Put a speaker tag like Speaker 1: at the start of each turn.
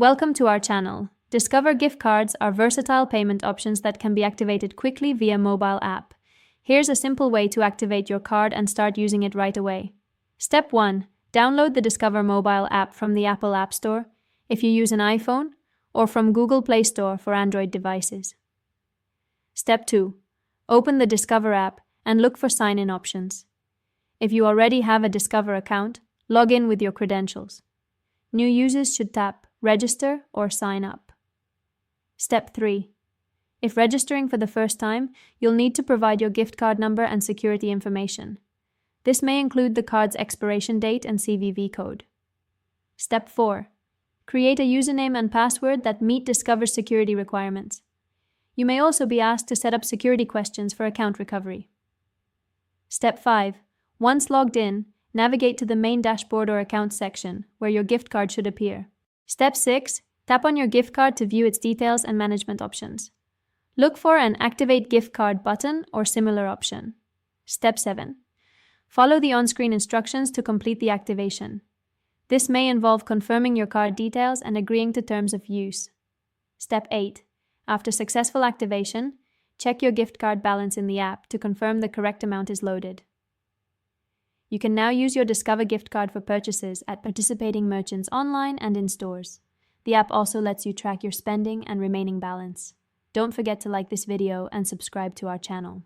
Speaker 1: Welcome to our channel. Discover gift cards are versatile payment options that can be activated quickly via mobile app. Here's a simple way to activate your card and start using it right away. Step 1. Download the Discover mobile app from the Apple App Store if you use an iPhone, or from Google Play Store for Android devices. Step 2. Open the Discover app and look for sign-in options. If you already have a Discover account, log in with your credentials. New users should tap Register or Sign Up. Step 3. If registering for the first time, you'll need to provide your gift card number and security information. This may include the card's expiration date and CVV code. Step 4. Create a username and password that meet Discover's security requirements. You may also be asked to set up security questions for account recovery. Step 5. Once logged in, navigate to the main dashboard or account section, where your gift card should appear. Step 6. Tap on your gift card to view its details and management options. Look for an Activate Gift Card button or similar option. Step 7. Follow the on-screen instructions to complete the activation. This may involve confirming your card details and agreeing to terms of use. Step 8. After successful activation, check your gift card balance in the app to confirm the correct amount is loaded. You can now use your Discover gift card for purchases at participating merchants online and in stores. The app also lets you track your spending and remaining balance. Don't forget to like this video and subscribe to our channel.